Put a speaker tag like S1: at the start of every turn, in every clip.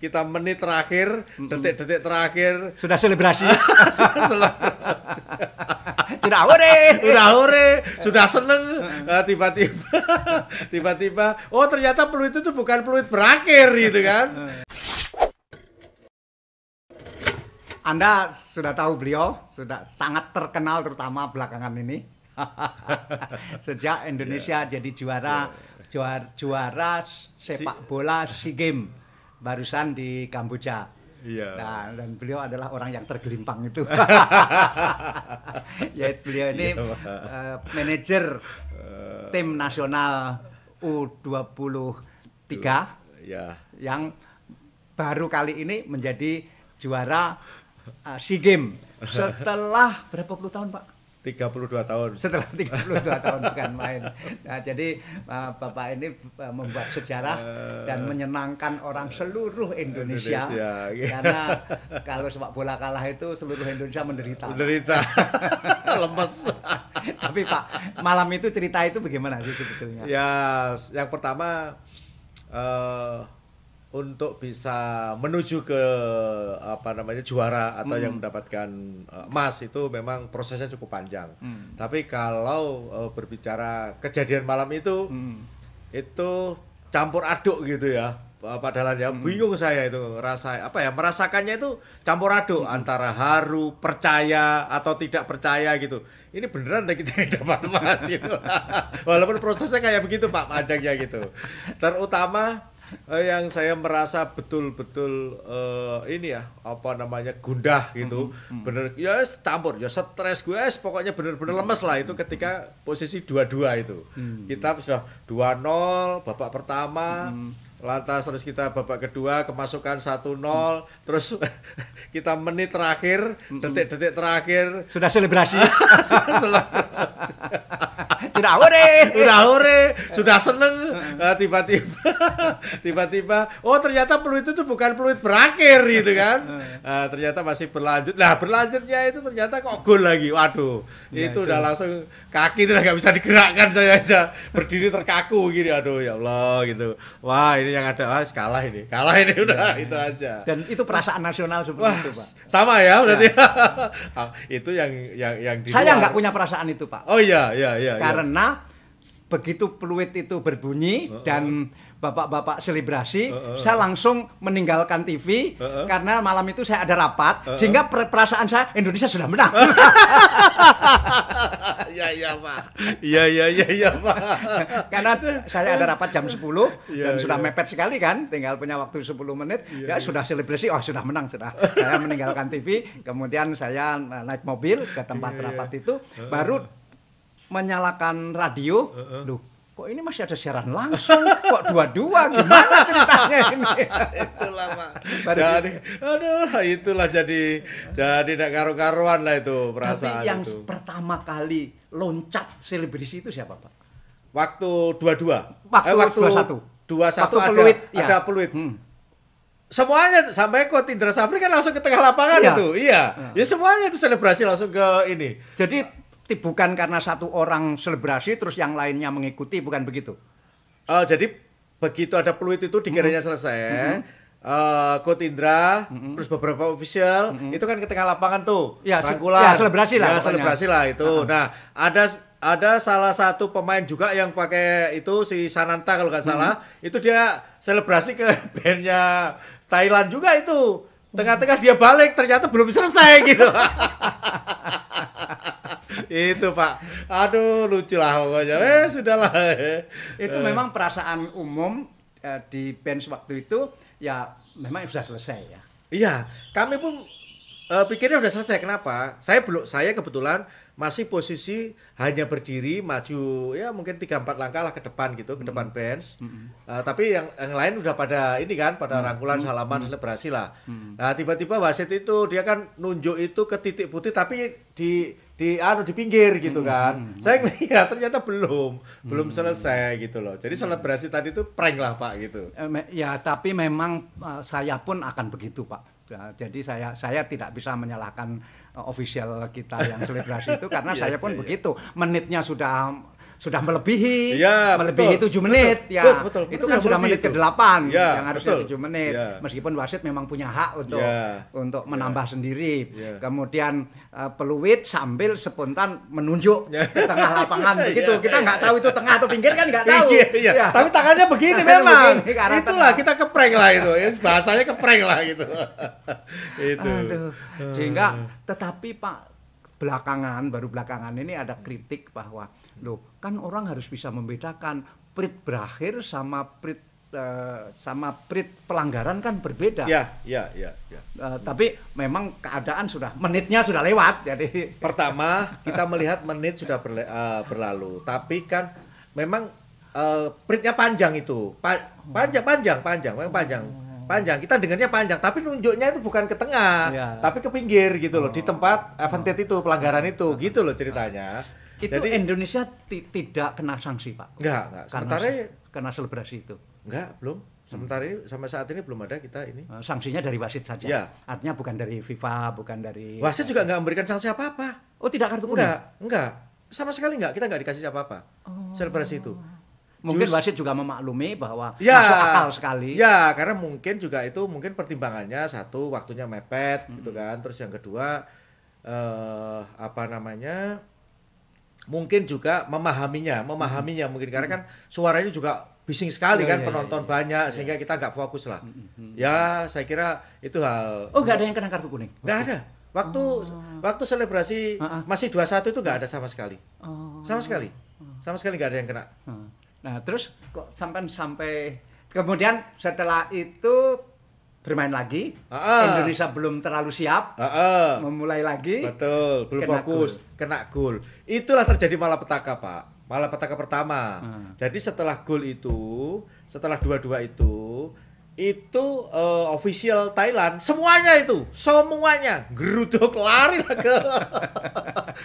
S1: kita menit terakhir, detik-detik terakhir
S2: sudah selebrasi.
S1: selebrasi.
S2: Sudah hore,
S1: sudah seneng. Tiba-tiba, oh ternyata peluit itu bukan peluit berakhir gitu kan.
S2: Anda sudah tahu beliau sudah sangat terkenal terutama belakangan ini. Sejak Indonesia jadi juara sepak bola SEA Games barusan di Kamboja.
S1: Iya.
S2: Nah, dan beliau adalah orang yang tergelimpang itu. Yaitu beliau ini manajer tim nasional U23 yang baru kali ini menjadi juara SEA Games setelah berapa puluh tahun, Pak?
S1: 32 tahun.
S2: Setelah 32 tahun bukan main. Nah, jadi Bapak ini membuat sejarah dan menyenangkan orang seluruh Indonesia. Karena kalau sepak bola kalah itu seluruh Indonesia menderita.
S1: Lemes.
S2: Tapi Pak, malam itu cerita itu bagaimana sih sebetulnya?
S1: Ya, yang pertama untuk bisa menuju ke juara atau yang mendapatkan emas itu memang prosesnya cukup panjang. Tapi kalau berbicara kejadian malam itu campur aduk gitu ya. Padahal ya bingung saya itu merasakannya itu campur aduk antara haru, percaya atau tidak percaya gitu. Ini beneran kita dapat emas gitu. Walaupun prosesnya kayak begitu Pak, panjangnya gitu. Terutama yang saya merasa betul-betul gundah gitu. Bener ya campur ya stres gue pokoknya bener-bener lemes lah itu ketika posisi 2-2 itu. Kita sudah 2-0 babak pertama. Lantas terus kita babak kedua kemasukan 1-0, terus kita menit terakhir, detik-detik terakhir
S2: sudah selebrasi. Sudah hore, sudah seneng. Tiba-tiba, oh ternyata peluit itu bukan peluit berakhir gitu kan. Ternyata masih berlanjut. Nah, berlanjutnya itu ternyata kok gol lagi. Waduh, itu udah langsung kaki itu udah nggak bisa digerakkan, saya aja berdiri terkaku gini. Aduh ya Allah gitu. Wah, ini yang ada kalah ini udah itu aja. Dan itu perasaan nasional seperti itu, Pak.
S1: Sama ya berarti. Itu yang di
S2: saya nggak punya perasaan itu, Pak.
S1: Oh iya.
S2: Karena begitu peluit itu berbunyi dan bapak-bapak selebrasi, saya langsung meninggalkan TV karena malam itu saya ada rapat, sehingga perasaan saya Indonesia sudah menang.
S1: Iya Pak.
S2: Karena saya ada rapat jam 10 dan sudah mepet sekali kan, tinggal punya waktu 10 menit, sudah selebrasi, sudah menang sudah. Saya meninggalkan TV, kemudian saya naik mobil ke tempat rapat itu, baru menyalakan radio. Loh, kok ini masih ada siaran langsung? Kok 2-2? Gimana ceritanya ini?
S1: Itulah Pak. Itulah jadi tidak karu-karuan lah itu perasaan.
S2: Tapi yang
S1: itu.
S2: Pertama kali loncat selebrasi itu siapa Pak?
S1: Waktu 2-2.
S2: Waktu 21.
S1: 21 ada peluit. Semuanya sampai Coach Indra Safri kan langsung ke tengah lapangan itu. Iya. Ya semuanya itu selebrasi langsung ke ini.
S2: Jadi bukan karena satu orang selebrasi terus yang lainnya mengikuti, bukan begitu?
S1: Jadi begitu ada peluit itu dikiranya selesai, Coach Indra, terus beberapa official itu kan ke tengah lapangan tuh, rangkulan,
S2: selebrasi lah
S1: itu. Nah ada salah satu pemain juga yang pakai itu si Sananta kalau nggak salah, itu dia selebrasi ke bandnya Thailand juga itu. Tengah-tengah dia balik ternyata belum selesai gitu. Itu Pak, aduh lucu lah pokoknya. Sudahlah.
S2: Itu memang perasaan umum di bench waktu itu ya, memang sudah selesai ya.
S1: Iya, kami pun pikirnya sudah selesai. Kenapa? Saya kebetulan masih posisi hanya berdiri maju ya mungkin 3-4 langkah lah ke depan gitu, ke depan bench. Tapi yang lain udah pada ini kan, pada rangkulan, salaman, selebrasi lah. Nah, tiba-tiba wasit itu dia kan nunjuk itu ke titik putih tapi di pinggir gitu kan. Saya ngelihat ternyata belum selesai gitu loh. Jadi selebrasi tadi itu prank lah Pak gitu.
S2: Ya, tapi memang saya pun akan begitu Pak. Jadi saya tidak bisa menyalahkan official kita yang selebrasi itu karena saya pun begitu. Menitnya sudah sudah melebihi,
S1: Ya,
S2: melebihi
S1: betul,
S2: 7 menit,
S1: betul,
S2: ya.
S1: betul,
S2: Itu
S1: betul,
S2: kan sudah menit
S1: itu.
S2: ke-8
S1: Ya,
S2: yang harusnya
S1: betul.
S2: 7 menit.
S1: Ya.
S2: Meskipun wasit memang punya hak untuk
S1: Ya.
S2: menambah sendiri.
S1: Ya.
S2: Kemudian peluit sambil spontan menunjuk
S1: Ya.
S2: ke tengah lapangan begitu.
S1: Ya.
S2: Kita nggak tahu itu tengah atau pinggir kan nggak tahu.
S1: Iya.
S2: Ya.
S1: Tapi tangannya begini
S2: Tangannya
S1: memang.
S2: begini, ke arah
S1: Itulah
S2: tengah.
S1: kita kepreng lah itu. Ya, bahasanya kepreng lah gitu. Itu.
S2: Aduh. Sehingga tetapi Pak baru belakangan ini ada kritik bahwa loh kan orang harus bisa membedakan prit berakhir sama prit pelanggaran kan berbeda.
S1: Ya.
S2: Tapi memang keadaan menitnya sudah lewat jadi
S1: Pertama, kita melihat menit sudah berlalu, tapi kan memang pritnya panjang itu. Panjang. Kita dengarnya panjang, tapi nunjuknya itu bukan ke tengah,
S2: Ya.
S1: tapi ke pinggir gitu loh, di tempat advantage itu, pelanggaran itu, gitu loh ceritanya.
S2: itu
S1: Jadi
S2: Indonesia tidak kena sanksi Pak.
S1: enggak. Sementara
S2: Karena selebrasi itu.
S1: belum. Sementara ini, sampai saat ini belum ada kita ini.
S2: Sanksinya dari wasit saja.
S1: Ya.
S2: Artinya bukan dari FIFA, bukan dari
S1: Wasit juga nggak memberikan sanksi apa-apa.
S2: Oh, tidak kartu kuning.
S1: Enggak. Sama sekali enggak. Kita nggak dikasih apa-apa. Selebrasi itu.
S2: Mungkin wasit juga memaklumi bahwa
S1: Ya,
S2: masuk akal sekali.
S1: Ya, karena mungkin juga itu pertimbangannya satu waktunya mepet gitu kan. Terus yang kedua mungkin juga memahaminya mungkin karena kan suaranya juga bising sekali kan, penonton banyak sehingga kita nggak fokus lah. Ya, saya kira itu hal.
S2: Oh, nggak ada yang kena kartu kuning.
S1: Nggak ada. Waktu selebrasi masih 2-1 itu nggak ada sama sekali. Sama sekali nggak ada yang kena.
S2: Nah, terus kok sampai kemudian setelah itu bermain lagi, Indonesia belum terlalu siap, memulai lagi.
S1: Betul, belum fokus, kena gol. Itulah terjadi malapetaka, Pak. Malapetaka pertama. Jadi setelah gol itu, setelah 2-2 itu official Thailand semuanya geruduk lari lah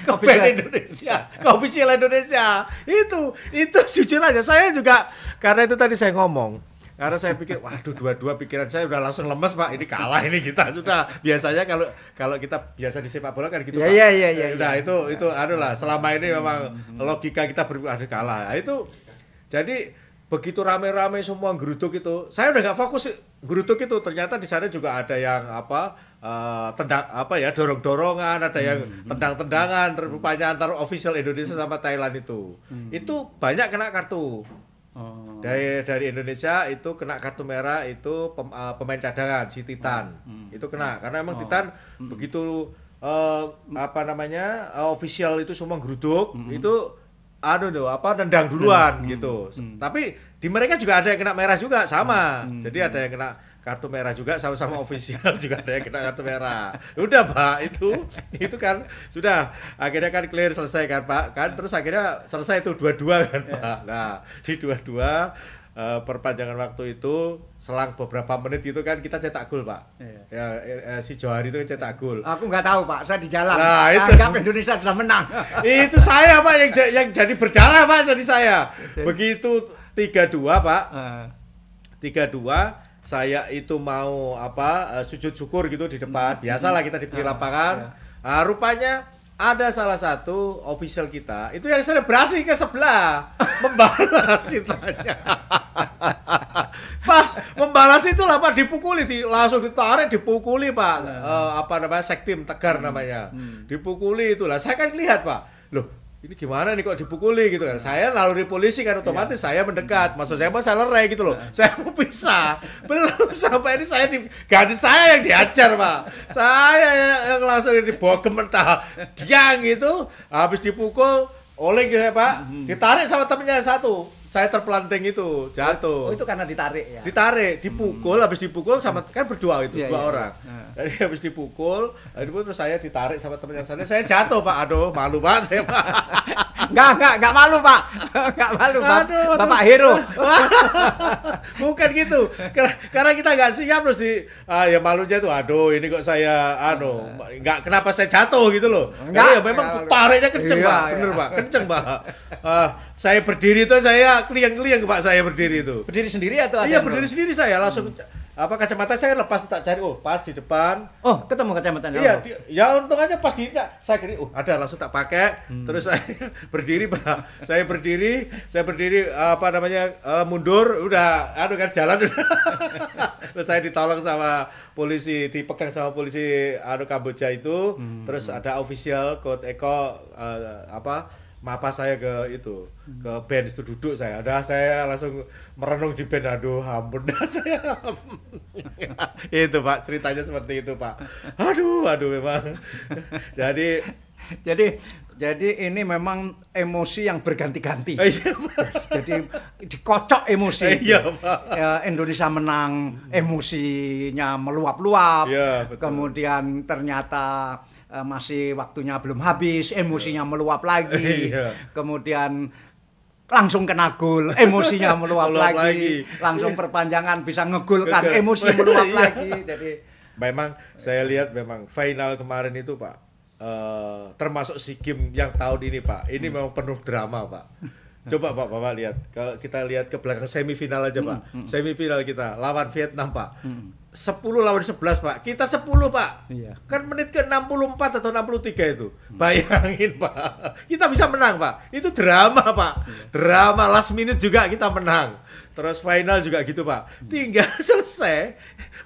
S1: ke band Indonesia, ke official Indonesia. Itu jujur aja saya juga, karena itu tadi saya ngomong, karena saya pikir waduh 2-2 pikiran saya udah langsung lemes Pak, ini kalah ini kita sudah. Biasanya kalau kita biasa di sepak bola kan gitu Pak.
S2: Iya.
S1: Udah itu adalah selama ini memang logika kita kalah. Nah, itu jadi begitu rame-rame semua geruduk itu, saya udah nggak fokus geruduk itu. Ternyata di sana juga ada yang dorong-dorongan, ada yang tendang-tendangan, rupanya antara official Indonesia sama Thailand itu banyak kena kartu. Dari Indonesia itu kena kartu merah itu pemain cadangan si Titan itu kena, karena emang Titan begitu official itu semua geruduk itu nendang duluan gitu. Tapi di mereka juga ada yang kena merah juga sama. Jadi ada yang kena kartu merah juga, sama-sama official juga ada yang kena kartu merah. Udah Pak, itu kan sudah akhirnya kan clear, selesai kan Pak. Kan terus akhirnya selesai itu 2-2 kan Pak. Nah, di 2-2 perpanjangan waktu itu selang beberapa menit itu kan kita cetak gol Pak. Si Johari itu cetak gol.
S2: Aku nggak tahu Pak, saya di jalan.
S1: Nah, itu
S2: anggap Indonesia sudah menang.
S1: Itu saya Pak yang jadi berdarah Pak, jadi saya. Begitu 3-2 Pak. 3-2 saya itu mau sujud syukur gitu di depan. Biasalah kita di pinggir lapangan. Nah, rupanya ada salah satu official kita itu yang selebrasi ke sebelah, membalas cintanya. Pas membalas itu lah Pak, dipukuli, langsung ditarik, dipukuli Pak. Sektim Tegar namanya. Dipukuli itulah. Saya kan lihat Pak, loh ini gimana nih kok dipukuli gitu kan. Saya naluri polisi kan, otomatis saya mendekat. Maksud saya mau lerai gitu loh. Saya mau pisah. Belum sampai ini ganti saya yang diajar Pak. Saya yang langsung dibawa gementar. Diang gitu. Habis dipukul oleh gitu Pak. Ditarik sama temennya satu. Saya terpelanting itu, jatuh.
S2: Oh, itu karena ditarik ya?
S1: Ditarik, dipukul, habis dipukul sama, kan berdua itu, dua orang. Jadi habis dipukul terus saya ditarik sama teman yang saya jatuh Pak. Aduh, malu Pak saya Pak.
S2: Enggak malu Pak. Enggak malu Pak. Aduh. Bapak hero.
S1: Bukan gitu. Karena kita nggak siap terus ya malunya tuh, aduh ini kok saya nggak, kenapa saya jatuh gitu loh. Karena ya memang tariknya kenceng Pak. Bener Pak, kenceng Pak. Saya berdiri itu saya kliang-kliang Pak, saya berdiri itu.
S2: Berdiri sendiri atau ada?
S1: Iya, berdiri sendiri saya langsung apa kacamata saya lepas tak cari, oh pas di depan.
S2: Oh, ketemu kacamatanya.
S1: Iya, ya untung aja pas di saya kira ada langsung tak pakai. Terus saya berdiri, Pak. Saya berdiri apa namanya mundur, udah kan jalan udah. Terus saya ditolong sama polisi, dipegang sama polisi Kamboja itu. Terus ada official code Eko mapa saya ke itu ke band itu duduk saya langsung merenung di band, aduh ampun dah saya. Itu Pak, ceritanya seperti itu Pak. Aduh memang.
S2: Jadi ini memang emosi yang berganti-ganti.
S1: Iya, Pak.
S2: Jadi dikocok emosi.
S1: Iya, Pak.
S2: Indonesia menang, emosinya meluap-luap.
S1: Iya, betul.
S2: Kemudian ternyata masih waktunya belum habis, emosinya meluap lagi.
S1: Iya.
S2: Kemudian langsung kena gol, emosinya meluap lagi. Langsung perpanjangan bisa ngegolkan, emosi meluap lagi. Jadi
S1: memang saya lihat memang final kemarin itu Pak, termasuk SEA Games yang tahun ini Pak, ini memang penuh drama Pak. Coba Pak, Bapak lihat, kalau kita lihat ke belakang semifinal aja Pak, semifinal kita lawan Vietnam Pak, 10 lawan 11 Pak, kita 10 Pak,
S2: iya.
S1: Kan menit ke 64 atau 63 itu, bayangin Pak, kita bisa menang Pak, itu drama Pak, drama last minute juga kita menang. Terus final juga gitu Pak, tinggal selesai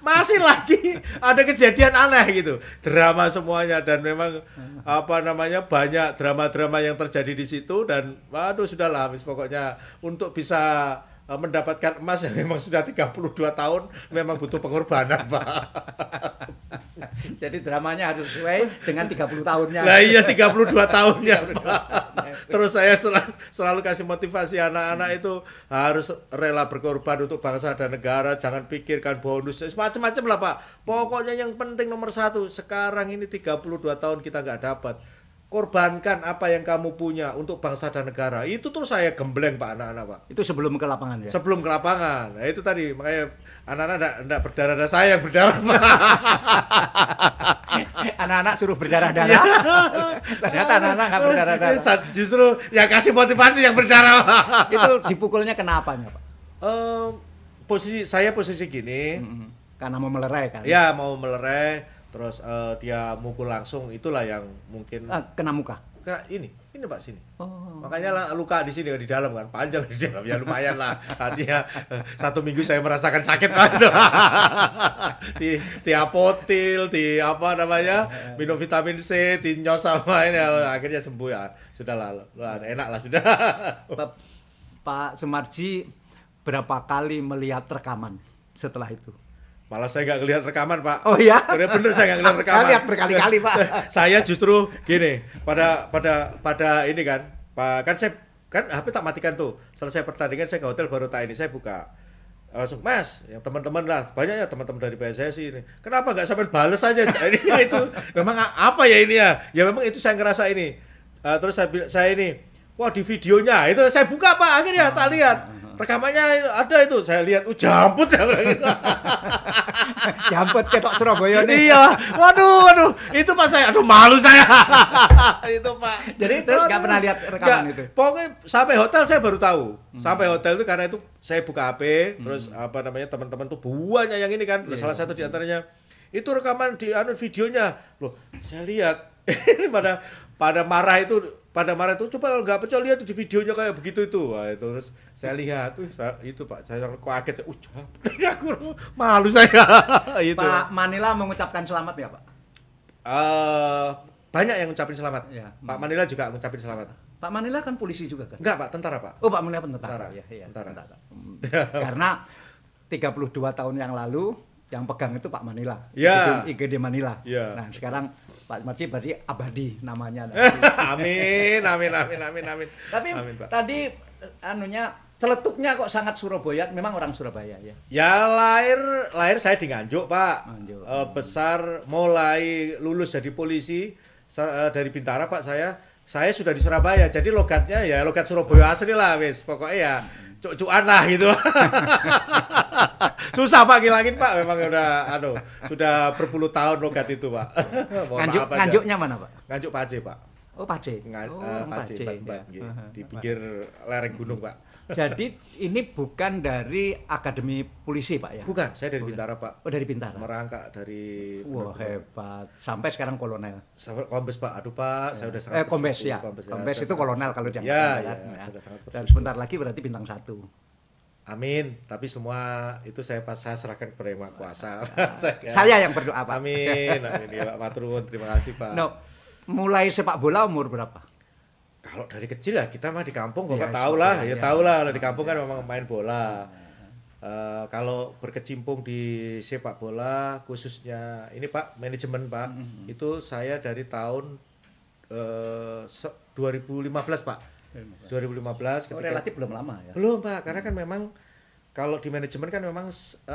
S1: masih lagi ada kejadian aneh gitu, drama semuanya, dan memang apa namanya banyak drama-drama yang terjadi di situ, dan waduh sudahlah pokoknya untuk bisa mendapatkan emas yang memang sudah 32 tahun memang butuh pengorbanan Pak.
S2: Jadi dramanya harus sesuai dengan 30 tahunnya.
S1: Nah iya 32 tahunnya Pak. Terus saya selalu kasih motivasi anak-anak itu harus rela berkorban untuk bangsa dan negara, jangan pikirkan bonus macam-macam lah Pak. Pokoknya yang penting nomor satu, sekarang ini 32 tahun kita nggak dapat. Korbankan apa yang kamu punya untuk bangsa dan negara. Itu terus saya gembleng Pak anak-anak Pak.
S2: Itu sebelum ke lapangan ya?
S1: Sebelum ke lapangan. Nah, itu tadi makanya anak-anak enggak berdarah, saya yang berdarah Pak.
S2: Anak-anak suruh berdarah-darah. Ternyata anak-anak nggak berdarah-darah.
S1: Justru yang kasih motivasi yang berdarah Pak.
S2: Itu dipukulnya kenapanya Pak?
S1: Posisi gini.
S2: Karena mau melerai kan?
S1: Ya mau melerai. Terus dia mukul langsung, itulah yang mungkin
S2: kena muka.
S1: Kena ini Pak sini.
S2: Oh.
S1: Makanya luka di sini di dalam kan, panjang di dalam ya lumayan lah. Artinya 1 minggu saya merasakan sakit banget. di apotil, di apa namanya, minum vitamin C, di nyos sama ini, akhirnya sembuh ya. Sudahlah, enak lah sudah.
S2: Pak Sumarji berapa kali melihat rekaman setelah itu?
S1: Malah saya nggak ngelihat rekaman Pak.
S2: Oh iya?
S1: Bener saya nggak ngelihat rekaman.
S2: Saya lihat berkali-kali Pak.
S1: Saya justru gini, pada ini kan, Pak, kan saya kan HP tak matikan tuh. Selesai pertandingan saya ke hotel baru tak ini saya buka. Langsung Mas, yang teman-teman lah, banyak ya teman-teman dari PSSI ini. Kenapa nggak sampai bales aja? Ini itu memang apa ya ini ya? Ya memang itu saya ngerasa ini. Terus saya ini, wah di videonya itu saya buka Pak, akhirnya tak lihat. Rekamannya ada itu, saya lihat, jambut ya gitu.
S2: Jambut ketok Surabaya nih.
S1: Iya, waduh, itu Pak saya, malu saya. Itu Pak.
S2: Jadi terus nggak pernah lihat rekaman itu?
S1: Pokoknya sampai hotel saya baru tahu. Sampai hotel itu karena itu saya buka HP, terus apa namanya teman-teman tuh banyak yang ini kan, salah satu di antaranya itu rekaman di videonya. Loh, saya lihat ini pada marah itu coba nggak percaya lihat tuh di videonya kayak begitu itu. Wah, itu terus saya lihat itu Pak, saya kaget, aku malu saya. Itu.
S2: Pak Manila mengucapkan selamat ya Pak?
S1: Banyak yang ngucapin selamat.
S2: Ya.
S1: Pak Manila juga ngucapin selamat.
S2: Pak Manila kan polisi juga kan?
S1: Enggak Pak, tentara Pak.
S2: Oh Pak Manila tentara. Ya,
S1: tentara.
S2: Karena 32 tahun yang lalu yang pegang itu Pak Manila.
S1: Ya.
S2: IGD Manila.
S1: Ya.
S2: Nah sekarang Pak Sumarji berarti abadi namanya.
S1: Amin.
S2: Tapi amin, Pak. Tadi celetuknya kok sangat Surabaya, memang orang Surabaya ya?
S1: Ya lahir saya di Nganjuk Pak. Besar mulai lulus jadi polisi dari Bintara Pak, saya sudah di Surabaya. Jadi logatnya ya logat Surabaya asli lah wis. Pokoknya ya cuk-cukan lah gitu. Susah Pak ngilangin Pak, memang sudah berpuluh tahun logat itu Pak.
S2: Nganjuknya mana Pak?
S1: Nganjuk Pace Pak.
S2: Oh Pace.
S1: Pace. Di pinggir lereng gunung Pak.
S2: Jadi ini bukan dari Akademi Polisi Pak ya?
S1: Bukan, saya dari Bintara Pak.
S2: Oh dari Bintara.
S1: Merangkak dari.
S2: Wah hebat. Sampai sekarang kolonel.
S1: Sampai kombes Pak. Aduh Pak, saya udah sangat
S2: Kombes
S1: bersyukur.
S2: ya.
S1: Kombes,
S2: Kombes
S1: saya
S2: itu kolonel kalau
S1: bersyukur.
S2: jangan
S1: Ya, sudah sangat
S2: Dan
S1: bersyukur.
S2: sebentar lagi berarti bintang 1.
S1: Amin. Tapi semua itu saya serahkan kepada Yang Maha Kuasa.
S2: Saya yang berdoa Pak.
S1: Amin. Amin ya Pak Maturun. Terima kasih Pak.
S2: No, mulai sepak bola umur berapa?
S1: Kalau dari kecil ya kita mah di kampung
S2: Ya,
S1: Bapak tahu lah,
S2: ya.
S1: tahu lah kalau di kampung kan memang main bola. Kalau berkecimpung di sepak bola khususnya ini Pak manajemen Pak, itu saya dari tahun 2015 Pak. 2015 ketika
S2: Relatif belum lama ya.
S1: belum Pak, karena kan memang kalau di manajemen kan memang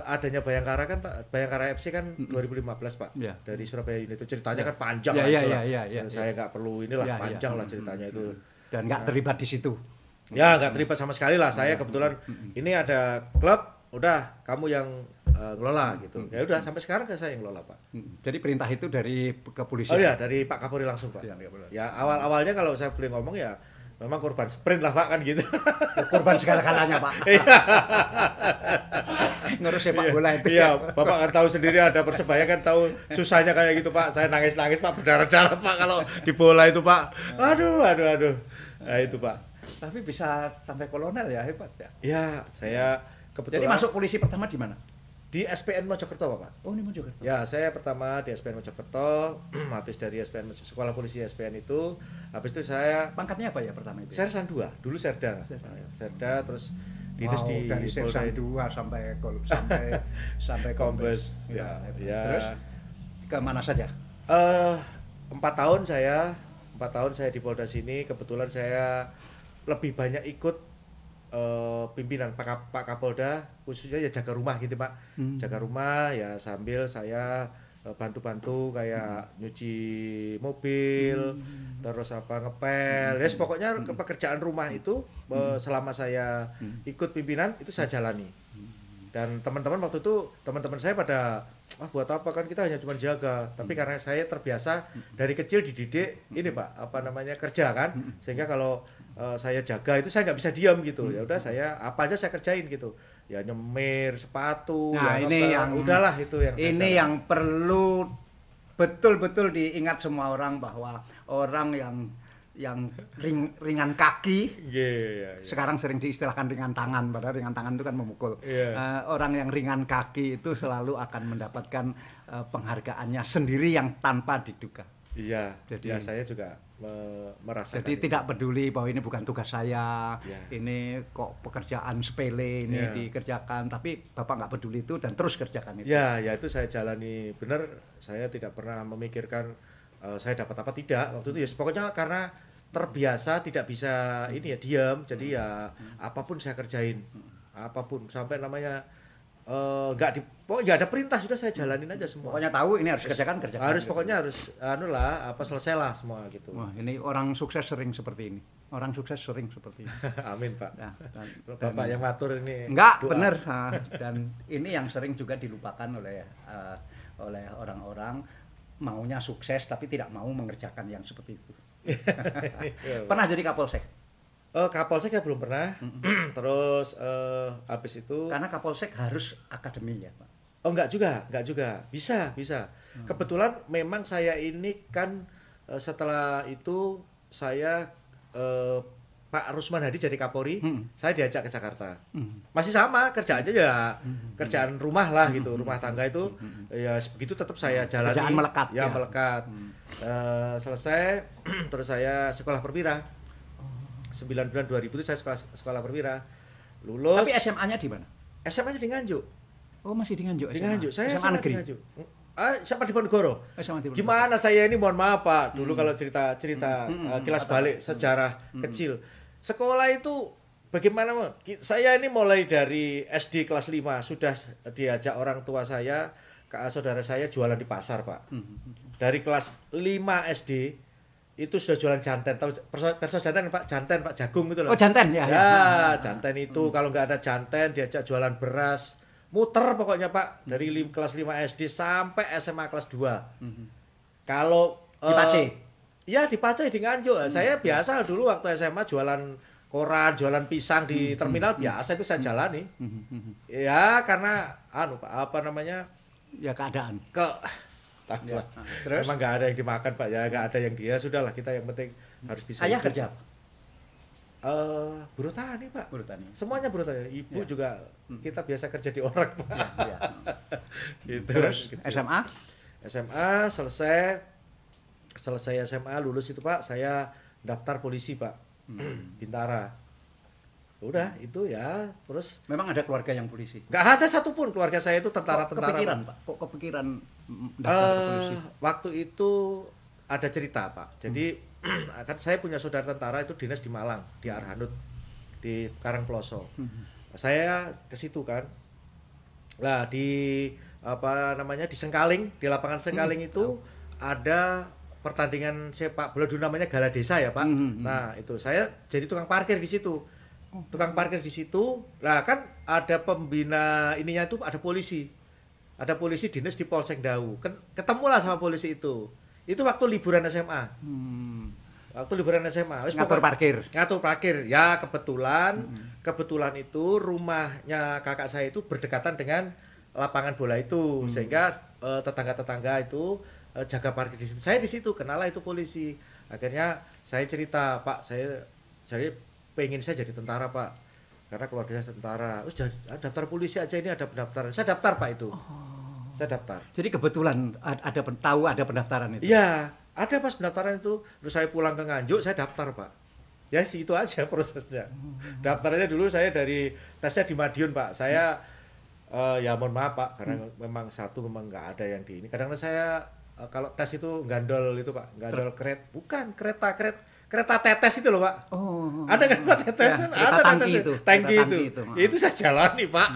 S1: adanya Bayangkara kan Bayangkara FC kan 2015 Pak.
S2: Ya.
S1: Dari Surabaya United ceritanya kan panjang
S2: Ya,
S1: lah
S2: ya,
S1: itulah.
S2: ya, ya,
S1: Saya nggak perlu inilah
S2: Ya, ya.
S1: panjang lah ceritanya itu.
S2: Dan nggak terlibat di situ.
S1: Ya nggak terlibat sama sekali lah. Saya kebetulan ini ada klub, udah kamu yang ngelola gitu. Ya udah sampai sekarang kan saya yang ngelola Pak.
S2: Jadi perintah itu dari kepolisian.
S1: Oh iya dari Pak Kapolri langsung Pak.
S2: Ya, boleh.
S1: Ya awal-awalnya kalau saya boleh ngomong ya memang korban sprint lah Pak kan gitu.
S2: Korban segala-galanya Pak. Ngurus sepak bola itu.
S1: Iya, Bapak kan tahu sendiri ada Persebaya kan tahu susahnya kayak gitu Pak. Saya nangis-nangis Pak, berdarah-darah Pak kalau di bola itu Pak. Aduh. Nah itu Pak.
S2: Tapi bisa sampai kolonel ya, hebat ya.
S1: Ya, saya kebetulan
S2: Jadi masuk polisi pertama di mana?
S1: di SPN Mojokerto Pak.
S2: Oh, ini Mojokerto.
S1: Ya, saya pertama di SPN Mojokerto, habis dari SPN Sekolah Polisi SPN itu, habis itu saya
S2: Pangkatnya apa ya pertama itu?
S1: Sersan 2, dulu Serda. Serda terus dinas di
S2: dari
S1: Polda
S2: Sersan 2 sampai
S1: Kombes. Ya.
S2: Terus ke mana saja?
S1: 4 tahun saya di Polda sini, kebetulan saya lebih banyak ikut pimpinan Pak Kapolda, khususnya ya jaga rumah gitu Pak. Jaga rumah ya sambil saya bantu-bantu kayak nyuci mobil, terus apa ngepel, ya pokoknya pekerjaan rumah itu selama saya ikut pimpinan itu saya jalani. Dan teman-teman waktu itu teman-teman saya pada buat apa kan kita hanya cuma jaga, tapi karena saya terbiasa dari kecil dididik ini Pak apa namanya kerja kan, sehingga kalau saya jaga itu saya nggak bisa diam gitu. Ya udah saya apa aja saya kerjain gitu, ya nyemir sepatu.
S2: Nah
S1: ya
S2: ini
S1: apa,
S2: yang
S1: udahlah itu yang saya
S2: ini
S1: jalan.
S2: yang perlu betul-betul diingat semua orang, bahwa orang yang ringan kaki
S1: Iya.
S2: sekarang sering diistilahkan ringan tangan, padahal ringan tangan itu kan memukul.
S1: Iya.
S2: Orang yang ringan kaki itu selalu akan mendapatkan penghargaannya sendiri yang tanpa diduga.
S1: Iya.
S2: Jadi-
S1: Ya saya juga merasakan.
S2: Jadi
S1: itu.
S2: tidak peduli bahwa ini bukan tugas saya,
S1: Ya.
S2: ini kok pekerjaan sepele ini
S1: Ya.
S2: dikerjakan, tapi Bapak nggak peduli itu dan terus kerjakan itu.
S1: Ya itu saya jalani benar. Saya tidak pernah memikirkan saya dapat apa tidak waktu itu ya. Pokoknya karena terbiasa tidak bisa ini ya diam. Jadi ya apapun saya kerjain, apapun sampai namanya pokoknya nggak ada perintah sudah saya jalanin aja semua.
S2: Pokoknya tahu ini harus kerjakan.
S1: Harus pokoknya harus selesai lah semua gitu.
S2: Wah, ini orang sukses sering seperti ini. Orang sukses sering seperti ini.
S1: Amin Pak.
S2: Nah,
S1: Bapak yang matur ini.
S2: enggak
S1: doa.
S2: bener. Dan ini yang sering juga dilupakan oleh orang-orang, maunya sukses tapi tidak mau mengerjakan yang seperti itu. Pernah jadi Kapolsek?
S1: Kapolsek ya belum pernah. Terus habis itu
S2: Karena Kapolsek harus akademi ya, Pak.
S1: oh enggak juga. Bisa. Kebetulan memang saya ini kan setelah itu saya Pak Rusman Hadi jadi Kapolri, saya diajak ke Jakarta. Masih sama kerjaannya ya kerjaan rumah lah gitu, rumah tangga itu ya begitu tetap saya jalani.
S2: Kerjaan melekat,
S1: Ya
S2: ya.
S1: melekat. Selesai terus saya sekolah perwira. 9 bulan 2000 itu saya sekolah perwira. Lulus.
S2: Tapi SMA-nya di mana?
S1: SMA-nya di Nganjuk.
S2: Oh, masih di Nganjuk.
S1: Di Nganjuk. Saya
S2: SMA negeri.
S1: di Nganjuk. SMA di Ponegoro.
S2: SMA di Ponegoro.
S1: Gimana saya ini mohon maaf Pak, dulu kalau cerita kilas balik sejarah kecil. Sekolah itu bagaimana saya ini mulai dari SD kelas 5 sudah diajak orang tua saya, saudara saya jualan di pasar Pak. Dari kelas 5 SD itu sudah jualan janten, tahu perso janten Pak, janten Pak, jagung gitu loh.
S2: Oh, janten ya.
S1: Janten itu kalau nggak ada janten diajak jualan beras, muter pokoknya Pak dari kelas 5 SD sampai SMA kelas 2. Kalau
S2: Di Pace?
S1: Ya di Pace di Nganjuk. Saya biasa dulu waktu SMA jualan koran, jualan pisang di terminal biasa itu saya jalani. Ya karena Pak, apa namanya?
S2: Ya keadaan.
S1: Ya.
S2: Terus?
S1: Memang nggak ada yang dimakan Pak ya, nggak ada yang dia sudahlah kita yang penting harus bisa.
S2: Ayah kerja apa?
S1: Buruh tani Pak.
S2: Buruh tani.
S1: Semuanya buruh tani. Ibu juga kita biasa kerja di orang Pak.
S2: Ya.
S1: Gitu.
S2: Terus
S1: gitu.
S2: SMA?
S1: SMA selesai SMA lulus itu Pak, saya daftar polisi Pak. Bintara. Udah itu ya, terus
S2: Memang ada keluarga yang polisi?
S1: nggak ada satupun keluarga saya itu tentara-tentara.
S2: Kepikiran Pak? Kok kepikiran daftar ke polisi?
S1: Waktu itu ada cerita Pak. Jadi kan saya punya saudara tentara itu dinas di Malang, di Arhanud, di Karangploso. Saya ke situ kan. Lah di apa namanya di Sengkaling, di lapangan Sengkaling itu ada pertandingan sepak bola dulu namanya Gala Desa ya Pak. Nah itu saya jadi tukang parkir di situ. Tukang parkir di situ, lah kan ada pembina ininya itu ada polisi dinas di Polsek Dau. Ketemulah sama polisi itu waktu liburan SMA. Waktu liburan SMA.
S2: Ngatur parkir.
S1: Ngatur parkir. Ya kebetulan itu rumahnya kakak saya itu berdekatan dengan lapangan bola itu, sehingga tetangga-tetangga itu jaga parkir di situ. Saya di situ kenalah itu polisi. Akhirnya saya cerita, Pak, saya pengen saya jadi tentara Pak, karena keluarga saya tentara. Sudah daftar polisi aja, ini ada pendaftaran. Saya daftar Pak itu. Saya daftar.
S2: Jadi kebetulan ada pendaftaran itu.
S1: Iya, ada pas pendaftaran itu. Terus saya pulang ke Nganjuk, saya daftar Pak. Ya itu aja prosesnya. Daftarnya dulu saya dari tesnya di Madiun Pak. Saya ya mohon maaf Pak, karena memang memang nggak ada yang di ini. Kadang-kadang saya kalau tes itu gandol itu Pak, gandol kereta tetes itu loh Pak. Ada kereta tetes,
S2: ya,
S1: ada
S2: tangki
S1: tetes,
S2: itu.
S1: tangki itu. Itu saya jalani Pak.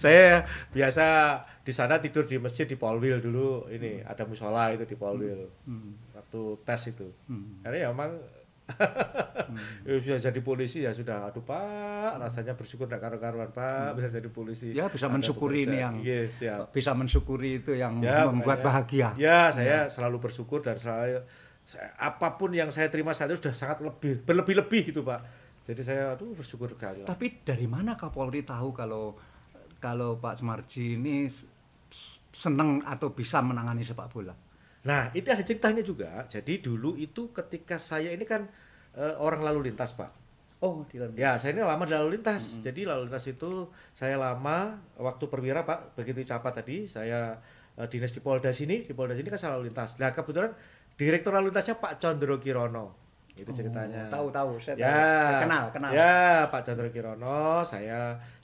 S1: Saya biasa di sana tidur di masjid di Polwil dulu. Ini ada musola itu di Polwil. Waktu tes itu. Karena ya memang bisa jadi polisi ya sudah. Aduh Pak, rasanya bersyukur enggak karu-karuan Pak bisa jadi polisi.
S2: Ya bisa mensyukuri ini yang bisa mensyukuri itu yang
S1: ya,
S2: membuat bahagia.
S1: Ya saya selalu bersyukur dan apapun yang saya terima saat itu sudah sangat berlebih-lebih gitu Pak. Jadi saya bersyukur sekali.
S2: Tapi dari mana Kapolri tahu kalau Pak Sumarji ini senang atau bisa menangani sepak bola?
S1: Nah itu ada ceritanya juga. Jadi dulu itu ketika saya ini kan orang lalu lintas Pak.
S2: Oh di lalu lintas.
S1: Ya saya ini lama di lalu lintas. Jadi lalu lintas itu saya lama waktu perwira Pak. Begitu Capat tadi saya dinas di Polda sini kan saya lalu lintas. Nah kebetulan Direktur lalu lintasnya Pak Condro Kirono, itu ceritanya.
S2: Tahu, saya
S1: ya,
S2: kenal.
S1: Ya, Pak Condro Kirono,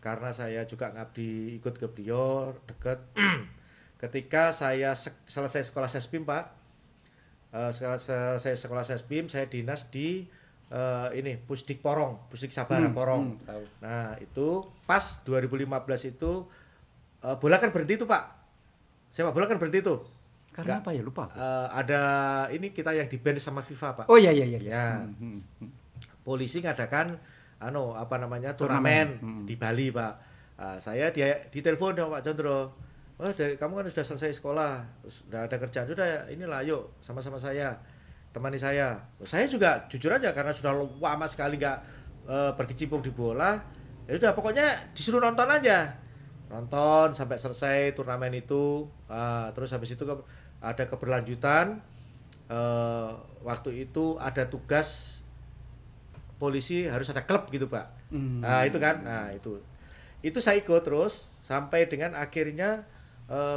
S1: karena saya juga ngabdi ikut ke beliau deket. Ketika saya selesai sekolah Sespim Pak, selesai sekolah Sespim, saya dinas di Pusdik Porong, Pusdik Sabara Porong.
S2: Tahu.
S1: Nah itu pas 2015 itu bola kan berhenti tuh Pak, sepak bola kan berhenti tuh.
S2: Karena apa ya lupa.
S1: Ada ini kita yang di-ban sama FIFA Pak.
S2: Oh iya.
S1: Ya. Polisi ngadakan turnamen di Bali Pak. Saya ditelepon sama Pak Condro. Oh kamu kan sudah selesai sekolah, sudah ada kerjaan, sudah inilah yuk sama-sama saya temani saya. Saya juga jujur aja karena sudah lama sekali nggak berkecimpung di bola. Ya sudah pokoknya disuruh nonton aja. Nonton sampai selesai turnamen itu. Terus habis itu ada keberlanjutan. Waktu itu ada tugas polisi harus ada klub gitu Pak. Nah itu kan, itu saya ikut terus sampai dengan akhirnya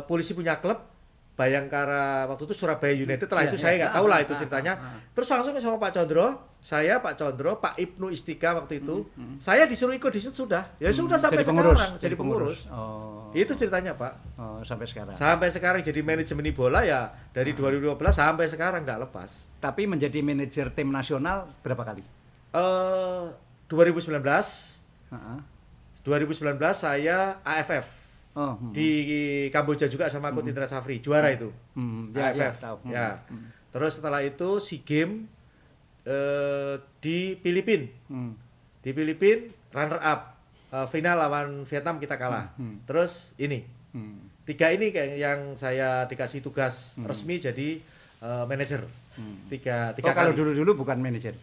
S1: polisi punya klub Bayangkara waktu itu Surabaya United. Setelah itu saya nggak tahu lah itu ceritanya. Terus langsung sama Pak Condro, Pak Condro, Pak Ibnu Istika waktu itu, saya disuruh ikut di situ sudah. Ya sudah sampai sekarang jadi pengurus. Itu ceritanya Pak.
S2: Sampai sekarang.
S1: Sampai sekarang jadi manajemen bola ya dari 2012 sampai sekarang nggak lepas.
S2: Tapi menjadi manajer tim nasional berapa kali?
S1: 2019 saya AFF. Di Kamboja juga sama Coach Indra Safri juara itu. AFF. Ya. Terus setelah itu SEA Games di Filipina. Di Filipina runner up. Final lawan Vietnam kita kalah. Terus ini. 3 ini kayak yang saya dikasih tugas resmi jadi manajer. Tiga
S2: Oh, kalau
S1: kali.
S2: dulu-dulu bukan manajer,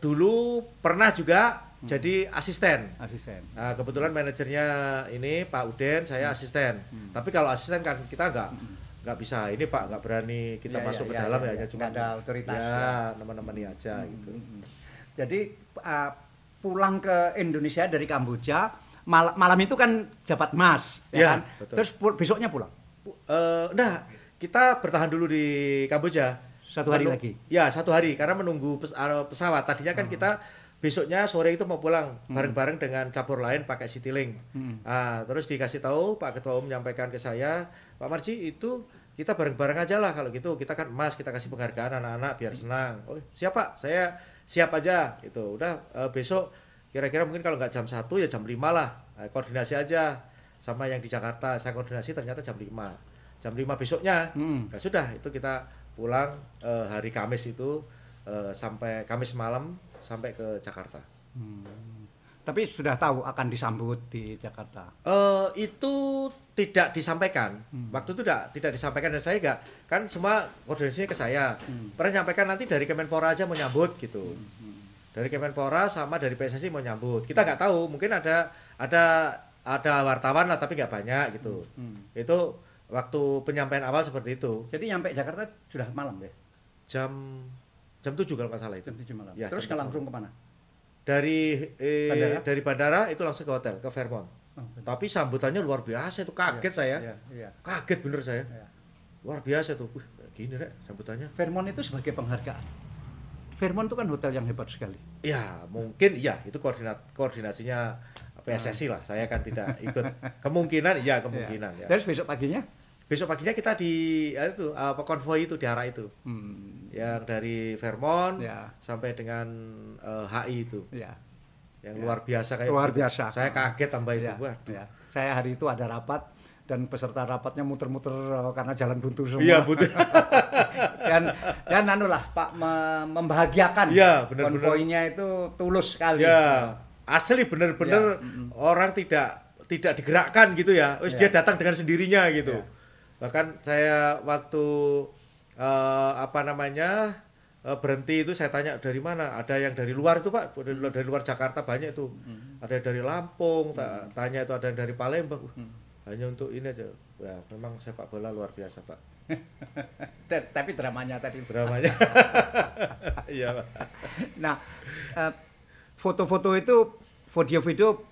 S1: Dulu pernah juga jadi asisten.
S2: asisten.
S1: Nah, kebetulan manajernya ini Pak Uden, saya asisten. Tapi kalau asisten kan kita nggak bisa. Ini Pak nggak berani kita masuk ke dalam ya, hanya cuma
S2: nggak ada otoritas.
S1: ya teman-temannya aja gitu.
S2: Jadi pulang ke Indonesia dari Kamboja, malam itu kan jabat emas, ya
S1: Ya,
S2: kan?
S1: betul.
S2: Terus besoknya pulang.
S1: Nah, kita bertahan dulu di Kamboja.
S2: 1 hari lagi.
S1: Ya, 1 hari karena menunggu pesawat. Tadinya kan kita besoknya sore itu mau pulang bareng-bareng dengan cabur lain pakai Citylink. Terus dikasih tahu Pak Ketua Umum menyampaikan ke saya, Pak Marji itu kita bareng-bareng aja lah kalau gitu. Kita kan emas, kita kasih penghargaan anak-anak biar senang. Oh, siap Pak, saya siap aja. Itu udah besok kira-kira mungkin kalau nggak jam 1 ya jam 5 lah. Koordinasi aja sama yang di Jakarta. Saya koordinasi ternyata jam 5. Jam 5 besoknya. Ya sudah, itu kita pulang hari Kamis itu sampai Kamis malam sampai ke Jakarta.
S2: Tapi sudah tahu akan disambut di Jakarta.
S1: Itu tidak disampaikan. Waktu itu tidak disampaikan dan saya nggak, kan semua koordinasinya ke saya. Pernah nyampaikan nanti dari Kemenpora aja mau nyambut gitu. Dari Kemenpora sama dari PSSI mau nyambut. Kita nggak tahu, mungkin ada wartawan lah tapi nggak banyak gitu. Itu waktu penyampaian awal seperti itu.
S2: Jadi nyampe Jakarta sudah malam ya?
S1: Jam 7 kalau nggak salah itu.
S2: Jam 7 malam.
S1: Ya,
S2: Terus
S1: jam 7.
S2: langsung kemana?
S1: Dari bandara itu langsung ke hotel, ke Fairmont. Tapi sambutannya luar biasa itu, kaget saya.
S2: Iya.
S1: Kaget bener saya.
S2: Iya.
S1: Luar biasa tuh. Gini Rek sambutannya.
S2: Fairmont itu sebagai penghargaan. Fairmont itu kan hotel yang hebat sekali.
S1: Ya, mungkin ya itu koordinasinya PSSI lah. Saya kan tidak ikut. Kemungkinan kemungkinan ya.
S2: Terus besok paginya?
S1: Besok paginya kita di konvoi itu di arah itu. Yang dari Fairmont sampai dengan HI itu.
S2: Ya.
S1: Yang luar biasa kayak
S2: luar
S1: gitu.
S2: Biasa.
S1: Saya kaget tambah itu.
S2: Waduh. Ya. Saya hari itu ada rapat dan peserta rapatnya muter-muter karena jalan buntu semua.
S1: Iya, buntu.
S2: dan anulah Pak membahagiakan.
S1: Iya, benar-benar.
S2: Konvoinya itu tulus sekali.
S1: Ya, asli bener-bener orang tidak digerakkan gitu ya. Dia datang dengan sendirinya gitu. Bahkan saya waktu berhenti itu saya tanya dari mana? Ada yang dari luar itu Pak, dari luar Jakarta banyak itu. Ada yang dari Lampung, tanya itu ada yang dari Palembang. Hanya untuk ini aja. Ya, memang sepak bola luar biasa Pak.
S2: Tapi dramanya tadi.
S1: Dramanya. Iya Pak.
S2: Nah, foto-foto itu, video-video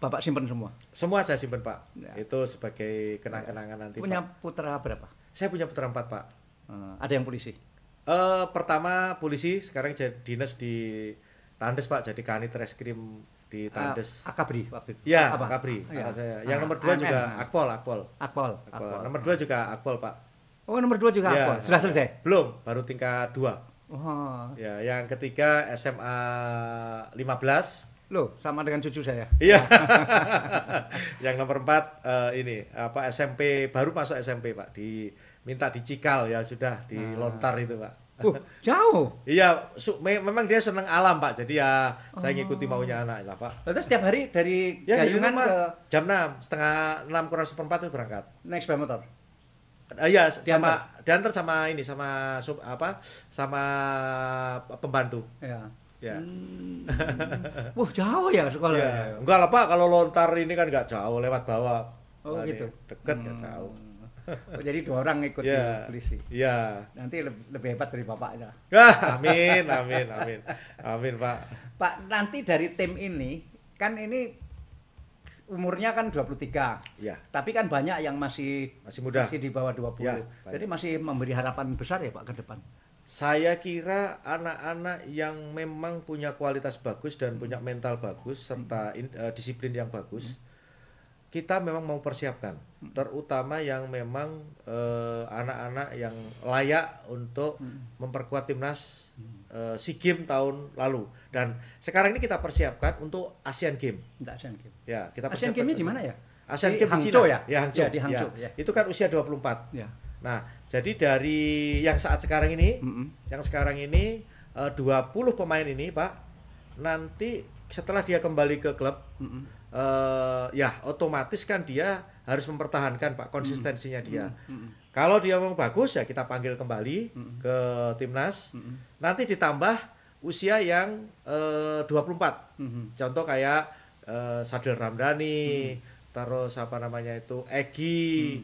S2: Bapak simpen semua?
S1: Semua saya simpen Pak.
S2: Ya.
S1: Itu sebagai kenang-kenangan nanti
S2: Punya
S1: Pak.
S2: putra berapa?
S1: Saya punya putra 4 Pak.
S2: Ada yang polisi?
S1: Pertama polisi, sekarang jadi dinas di Tandes Pak, jadi Kanit Reskrim di Tandes.
S2: Akabri waktu itu?
S1: Ya,
S2: Apa?
S1: Akabri.
S2: Ya.
S1: Saya. Yang nomor 2 juga Akpol. Nomor 2 juga Akpol Pak.
S2: Oh, nomor 2 juga
S1: Ya.
S2: Akpol. Sudah selesai?
S1: Belum, baru tingkat 2.
S2: Oh.
S1: Ya, yang ketiga SMA 15.
S2: Loh, sama dengan cucu saya.
S1: Iya. Yang nomor 4 SMP, baru masuk SMP Pak, diminta dicikal ya sudah dilontar itu Pak.
S2: Jauh.
S1: Iya, memang dia senang alam Pak, jadi ya saya ngikuti maunya anak lah Pak.
S2: Terus setiap hari dari
S1: Ya,
S2: Gayungan ke
S1: jam 6, setengah 6 kurang seperempat itu berangkat.
S2: naik sepeda motor.
S1: Iya, diantar sama pembantu.
S2: Ya.
S1: Ya.
S2: Wah, jauh ya sekolah.
S1: Ya. Enggak lah Pak, kalau lontar ini kan enggak jauh, lewat bawah.
S2: Oh,
S1: Nah,
S2: gitu.
S1: Deket enggak jauh.
S2: Oh, jadi 2 orang ikut di polisi.
S1: Iya.
S2: Nanti lebih hebat dari bapaknya.
S1: Amin Pak.
S2: Pak, nanti dari tim ini kan ini umurnya kan 23.
S1: Iya.
S2: Tapi kan banyak yang masih
S1: muda.
S2: Masih di bawah 20.
S1: Ya,
S2: jadi masih memberi harapan besar ya Pak ke depan.
S1: Saya kira anak-anak yang memang punya kualitas bagus dan punya mental bagus serta disiplin yang bagus, kita memang mau persiapkan, terutama yang memang anak-anak yang layak untuk memperkuat timnas SEA Games tahun lalu. Dan sekarang ini kita persiapkan untuk Asian Games.
S2: Untuk Asian Games.
S1: Ya, kita
S2: Asian Games di mana ya?
S1: Asian
S2: Di
S1: Games
S2: Hangzhou
S1: di China.
S2: ya?
S1: Hangzhou.
S2: Ya, di Hangzhou, ya.
S1: Itu kan usia 24.
S2: Ya.
S1: Nah, jadi dari yang saat sekarang ini, 20 pemain ini, Pak, nanti setelah dia kembali ke klub, ya otomatis kan dia harus mempertahankan Pak konsistensinya dia. Kalau dia memang bagus ya kita panggil kembali ke timnas. Nanti ditambah usia yang 24. Contoh kayak Sadil Ramdhani, terus apa namanya itu Egy,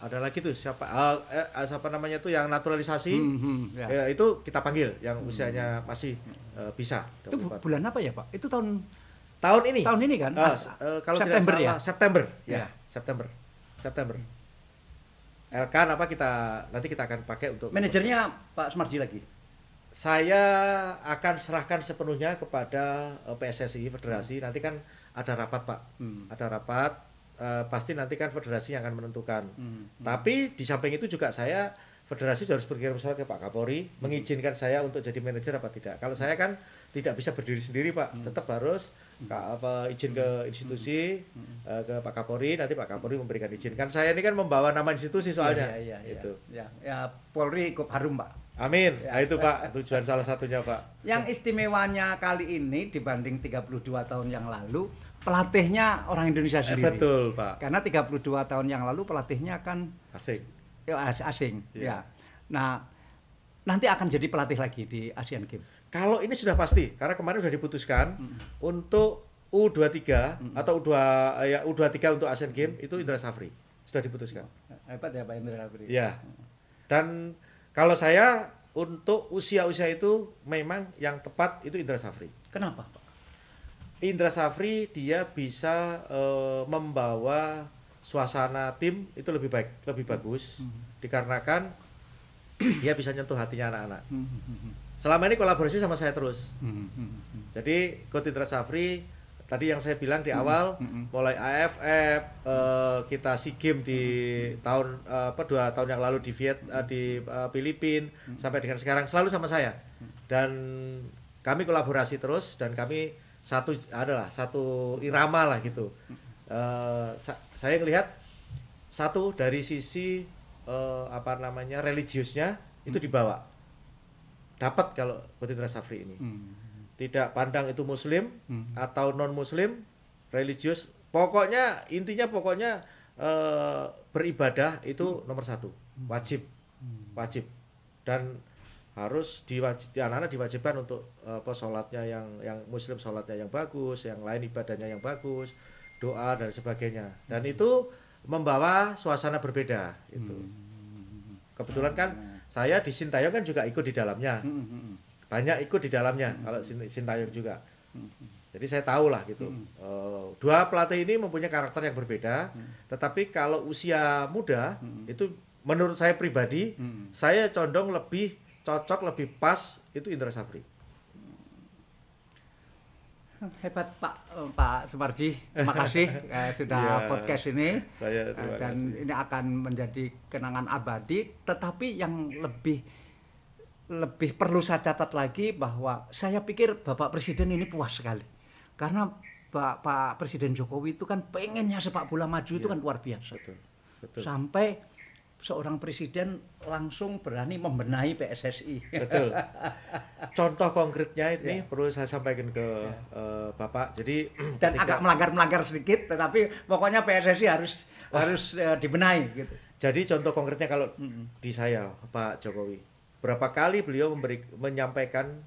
S1: ada lagi tuh siapa namanya itu yang naturalisasi, ya. Itu kita panggil yang usianya masih bisa. 24.
S2: Itu bulan apa ya Pak? Itu tahun
S1: ini.
S2: Tahun ini kan?
S1: Kalau
S2: September
S1: tidak salah,
S2: ya?
S1: September.
S2: Ya.
S1: September. LK apa nanti kita akan pakai untuk
S2: manajernya Pak Sumarji lagi.
S1: Saya akan serahkan sepenuhnya kepada PSSI Federasi. Nanti kan ada rapat Pak, ada rapat. Pasti nanti kan federasi yang akan menentukan. Tapi di samping itu juga saya federasi harus berkirim surat ke Pak Kapolri mengizinkan saya untuk jadi manajer apa tidak. Kalau saya kan tidak bisa berdiri sendiri Pak, tetap harus izin ke institusi, ke Pak Kapolri, nanti Pak Kapolri memberikan izin. Kan saya ini kan membawa nama institusi soalnya. Itu.
S2: Ya, Polri ikut harum Pak.
S1: Amin. Nah itu Pak, tujuan salah satunya Pak.
S2: Yang istimewanya kali ini dibanding 32 tahun yang lalu, pelatihnya orang Indonesia sendiri.
S1: Betul Pak.
S2: Karena 32 tahun yang lalu pelatihnya kan
S1: asing.
S2: Asing. Ya. Nah, nanti akan jadi pelatih lagi di Asian Games.
S1: Kalau ini sudah pasti, karena kemarin sudah diputuskan untuk U23 atau U23 untuk Asian Games itu Indra Safri. Sudah diputuskan.
S2: Hebat ya Pak Indra Safri.
S1: Ya. Dan kalau saya untuk usia-usia itu memang yang tepat itu Indra Safri.
S2: Kenapa Pak?
S1: Indra Safri dia bisa membawa suasana tim itu lebih baik, lebih bagus dikarenakan dia bisa nyentuh hatinya anak-anak. Selama ini kolaborasi sama saya terus. Jadi Coach Indra Safri tadi yang saya bilang di awal mulai AFF kita SEA Games di tahun 2 tahun yang lalu di Filipina sampai dengan sekarang selalu sama saya. Dan kami kolaborasi terus dan kami satu irama lah gitu. Saya melihat satu dari sisi religiusnya itu dibawa. Dapat kalau Coach Indra Safri ini. Tidak pandang itu muslim atau non muslim, religius. Pokoknya intinya beribadah itu nomor satu, wajib. Dan harus anak-anak diwajibkan untuk sholatnya yang muslim sholatnya yang bagus, yang lain ibadahnya yang bagus, doa dan sebagainya. Dan itu membawa suasana berbeda itu. Kebetulan kan saya di Sintayong kan juga ikut di dalamnya. Banyak ikut di dalamnya kalau Sintayong juga. Jadi saya tahu lah gitu. Dua pelatih ini mempunyai karakter yang berbeda, tetapi kalau usia muda itu menurut saya pribadi saya condong lebih cocok, lebih pas itu Indra Safri.
S2: Hebat Pak Sumarji, terima kasih sudah podcast ini.
S1: Terima
S2: dan
S1: kasih.
S2: Ini akan menjadi kenangan abadi. Tetapi yang lebih perlu saya catat lagi bahwa saya pikir Bapak Presiden ini puas sekali karena Pak Presiden Jokowi itu kan pengennya sepak bola maju itu kan luar biasa.
S1: Betul.
S2: Sampai seorang presiden langsung berani membenahi PSSI. Betul.
S1: Contoh konkretnya ini perlu saya sampaikan ke Bapak. Jadi
S2: dan agak melanggar sedikit, tetapi pokoknya PSSI harus dibenahi gitu.
S1: Jadi contoh konkretnya kalau di saya Pak Jokowi, berapa kali beliau menyampaikan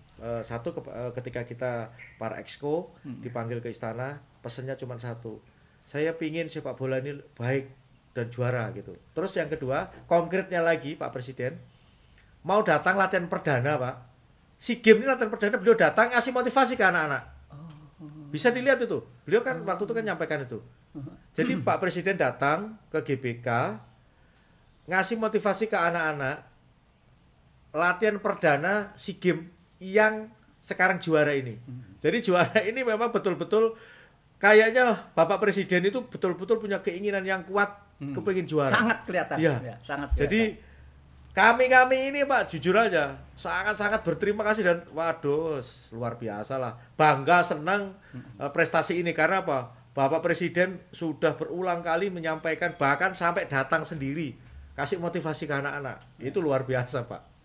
S1: ketika kita para exco dipanggil ke istana, pesannya cuma satu. Saya pingin sepak bola ini baik dan juara gitu. Terus yang kedua, konkretnya lagi Pak Presiden mau datang latihan perdana Pak. SEA Games ini latihan perdana beliau datang ngasih motivasi ke anak-anak. Bisa dilihat itu. Beliau kan waktu itu kan nyampaikan itu. Jadi Pak Presiden datang ke GBK ngasih motivasi ke anak-anak latihan perdana SEA Games yang sekarang juara ini. Jadi juara ini memang betul-betul kayaknya Bapak Presiden itu betul-betul punya keinginan yang kuat kepengin juara.
S2: Sangat kelihatan.
S1: Ya.
S2: Sangat kelihatan.
S1: Jadi kami ini Pak jujur aja sangat-sangat berterima kasih dan waduh luar biasa lah. Bangga, senang prestasi ini karena apa? Bapak Presiden sudah berulang kali menyampaikan bahkan sampai datang sendiri kasih motivasi ke anak-anak. Itu luar biasa Pak.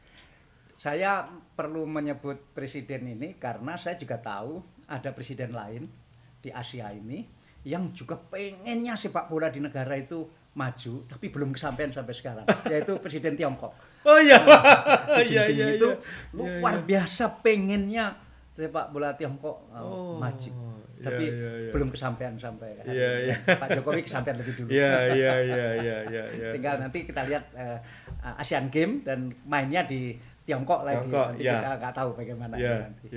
S2: Saya perlu menyebut presiden ini karena saya juga tahu ada presiden lain di Asia ini yang juga pengennya sepak bola di negara itu maju, tapi belum kesampaian sampai sekarang, yaitu Presiden Tiongkok.
S1: Oh iya.
S2: Xi Jinping itu luar biasa pengennya sepak bola Tiongkok maju, tapi belum kesampaian sampai Pak Jokowi kesampaian lebih dulu.
S1: Iya.
S2: Tinggal nanti kita lihat Asian Games dan mainnya di Tiongkok lagi. Nanti kita nggak tahu bagaimana nanti.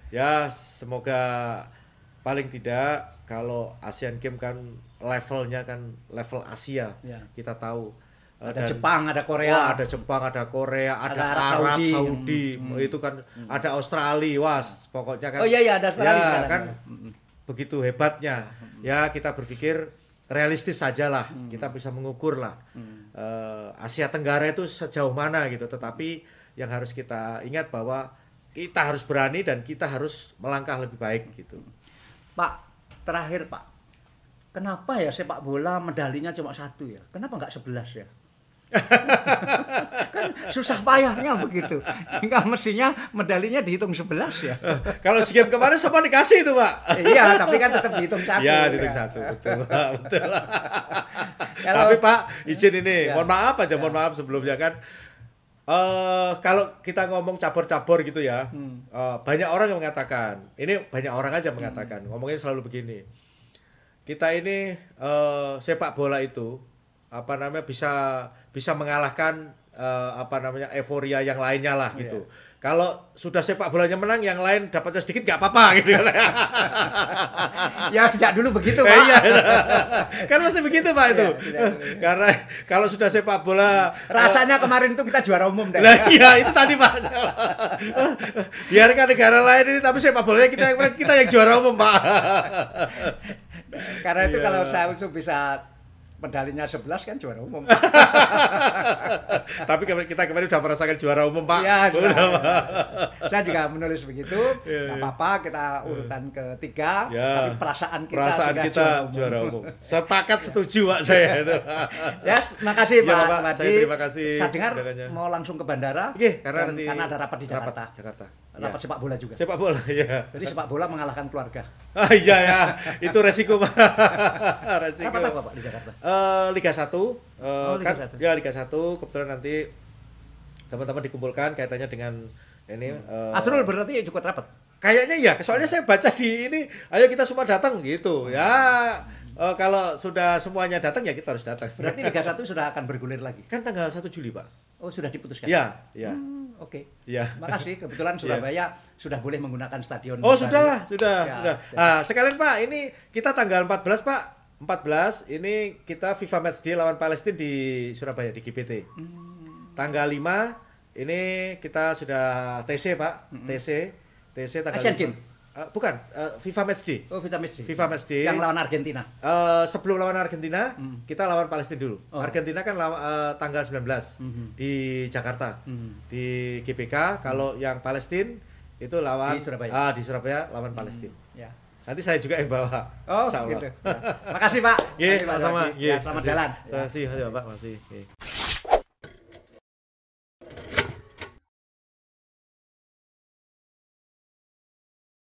S1: Ya, semoga paling tidak kalau Asian Games kan levelnya kan level Asia. Kita tahu.
S2: Ada Jepang, ada Korea.
S1: Ada Jepang, ada Korea, ada Arab Saudi. Itu kan ada Australia, pokoknya kan.
S2: Oh iya ada Australia
S1: sekarang. Kan begitu hebatnya. Ya, kita berpikir realistis sajalah. Kita bisa mengukur lah. Asia Tenggara itu sejauh mana gitu. Tetapi yang harus kita ingat bahwa kita harus berani dan kita harus melangkah lebih baik gitu.
S2: Pak, terakhir Pak. Kenapa ya sepak bola medalinya cuma 1 ya? Kenapa nggak 11 ya? Kan susah payahnya begitu, sehingga mestinya medalinya dihitung 11 ya.
S1: Kalau SEA Games kemarin semua dikasih itu Pak.
S2: Iya, tapi kan tetap dihitung 1.
S1: Iya, dihitung 1, betul. Tapi Pak, izin ini, mohon maaf sebelumnya kan. Kalau kita ngomong cabur-cabur gitu ya, banyak orang yang mengatakan, ini banyak orang aja mengatakan, ngomongnya selalu begini. Kita ini sepak bola itu bisa mengalahkan euforia yang lainnya lah gitu. Kalau sudah sepak bolanya menang, yang lain dapatnya sedikit nggak apa-apa gitu.
S2: Ya sejak dulu begitu Pak.
S1: Iya, kan mesti begitu Pak itu. Karena kalau sudah sepak bola,
S2: rasanya kemarin itu kita juara umum deh.
S1: Nah, iya itu tadi Pak. Biarkan negara lain ini, tapi sepak bolanya kita yang juara umum Pak.
S2: Karena itu kalau saya usul bisa medalinya 11 kan juara umum.
S1: Tapi kita kemarin sudah merasakan juara umum Pak.
S2: Ya, saya juga menulis begitu. Nggak apa-apa, kita urutan ketiga. Tapi perasaan kita
S1: juara umum. Sepakat, setuju Pak saya itu.
S2: Ya, makasih Pak Madi.
S1: Terima kasih.
S2: Saya dengar mau langsung ke bandara. Karena ada rapat di Jakarta. Rapat sepak bola juga.
S1: Sepak bola, ya.
S2: Jadi sepak bola mengalahkan keluarga.
S1: Iya ya, itu resiko Pak.
S2: Resiko. Rapat apa Pak di Jakarta?
S1: Liga 1.
S2: Liga 1.
S1: Ya Liga 1, kebetulan nanti teman-teman dikumpulkan kaitannya dengan ini.
S2: Asrul berarti ikut rapat?
S1: Kayaknya ya, soalnya saya baca di ini, ayo kita semua datang gitu. Ya, kalau sudah semuanya datang ya kita harus datang.
S2: Berarti Liga 1 sudah akan bergulir lagi?
S1: Kan tanggal 1 Juli Pak.
S2: Oh, sudah diputuskan?
S1: Iya.
S2: Oke.
S1: Ya.
S2: Makasih, kebetulan Surabaya sudah boleh menggunakan stadion.
S1: Oh, sudah. Nah, sekalian Pak, ini kita tanggal 14 Pak. 14 ini kita FIFA Matchday lawan Palestina di Surabaya di GBT. Tanggal 5 ini kita sudah TC Pak. TC tanggal
S2: Asian Games.
S1: Bukan, FIFA Matchday.
S2: Oh,
S1: FIFA Matchday.
S2: Yang lawan Argentina.
S1: Sebelum lawan Argentina, kita lawan Palestina dulu. Argentina kan tanggal 19 di Jakarta. Di GBK. Kalau yang Palestina itu lawan di Surabaya lawan Palestina.
S2: Ya.
S1: Nanti saya juga yang bawa.
S2: Oh, gitu. Ya. Makasih Pak.
S1: Sama.
S2: Selamat jalan.
S1: Terima kasih Pak. Masih.